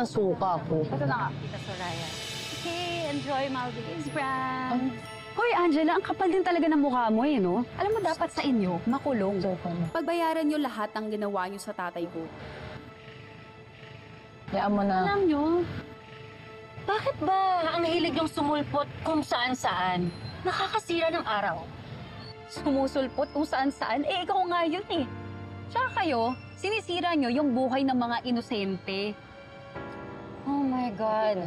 na suka ko. Ito na nga, Tita Soraya. Okay, enjoy Maldives, friends. Hoy, Angela, ang kapal din talaga ng mukha mo eh, no? Alam mo, dapat sa inyo, makulong. Pagbayaran nyo lahat ng ginawa nyo sa tatay ko. Hayaan mo na. Alam nyo, bakit ba ang hilig yung sumulpot kung saan-saan? Nakakasira ng araw. Sumusulpot kung saan-saan, eh ikaw nga yun eh. Tsaka kayo, sinisira nyo yung buhay ng mga inosente. Oh my God.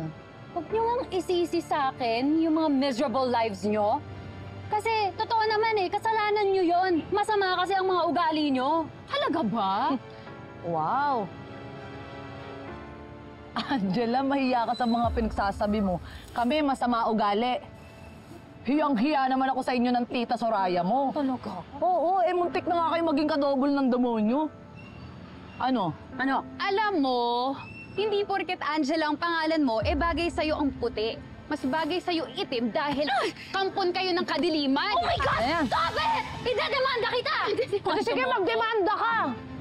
Huwag nyo nga isisi sa akin yung mga miserable lives nyo. Kasi, totoo naman eh, kasalanan nyo yon. Masama kasi ang mga ugali nyo. Halaga ba? Wow! Angela, mahiya ka sa mga pinagsasabi mo. Kami, masama ugali. Hiyang-hiya naman ako sa inyo ng tita Soraya mo. Talaga? Oo, muntik na nga kayo maging kadobol ng demonyo. Ano? Alam mo, hindi porket Angela ang pangalan mo, eh bagay sa'yo ang puti. Mas bagay sa'yo itim dahil kampon kayo ng kadiliman. Oh my God! Ayan. Stop it! Idedemanda kita! Sige, magdemanda ka!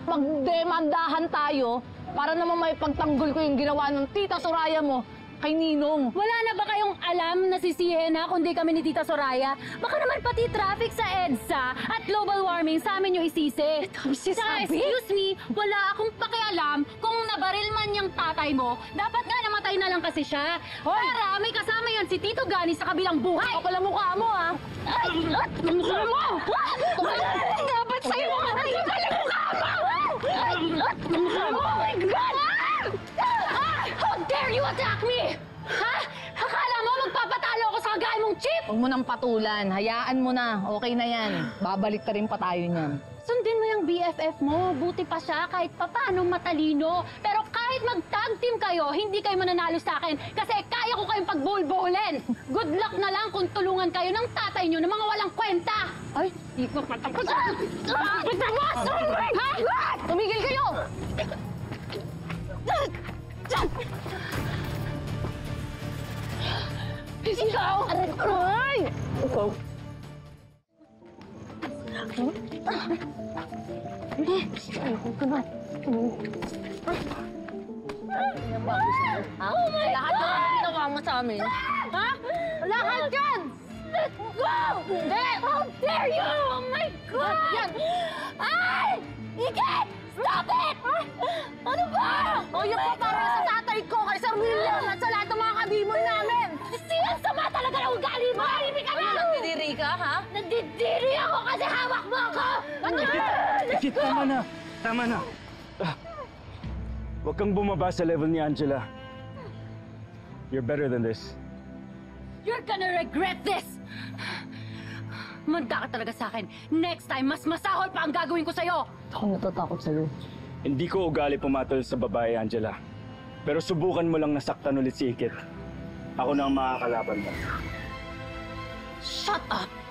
Magdemandahan tayo para naman may pagtanggol ko yung ginawa ng tita Soraya mo kay Ninong. Wala na ba kayong alam na sisihin na kundi kami ni Tita Soraya? Baka naman pati traffic sa EDSA at global warming sa amin yung isisi. Saka, excuse me, wala akong pakialam kung nabaril man yung tatay mo. Dapat nga namatay na lang kasi siya. Para may kasama yan si Tito Gani sa kabilang buhay. Kapal ang mukha mo, ha? Mukha mo! Dapat sa'yo mga kapal ang mukha mo! Mukha mo! Oh my God! How dare you attack me? Ha? Akala mo magpapatalo ako sa kagaya mong chip? Huwag mo nang patulan. Hayaan mo na. Okay na yan. Babalik ka rin pa tayo niyan. Sundin mo yung BFF mo. Buti pa siya kahit papaano matalino. Pero kahit mag-tag team kayo, hindi kayo mananalo sa akin kasi kaya ko kayong pagbulbulin. Good luck na lang kung tulungan kayo ng tatay nyo ng mga walang kwenta. Ay, Di ko patapos. Patapos! Ha? tumigil kayo! Ikaw! Ay! Ikaw. Oh my Lahat God! ng ginawa mo sa amin. Ha? Lahat yan! Let's go! Hindi! How dare you! Oh my God! Yan! Ay! Ikit! Stop it! Ano ba? O, yung papara sa tatay ko kay Sir William at sa lahat ng mga kadimon namin. Sinasama talaga ng ugali mo! Ibig ka na! Nagdidiri ka, ha? Nandidiri ako kasi hawak mo ako! Ikit, tama na. Tama na. Huwag kang bumaba sa level ni Angela. You're better than this. You're gonna regret this! Manda ka talaga sa akin. Next time, mas masahol pa ang gagawin ko sa'yo! Ako natatakot sa'yo. Hindi ko ugali pumatol sa babae, Angela. Pero subukan mo lang nasaktan ulit si Ikit. Ako na ang makakalaban mo. Shut up!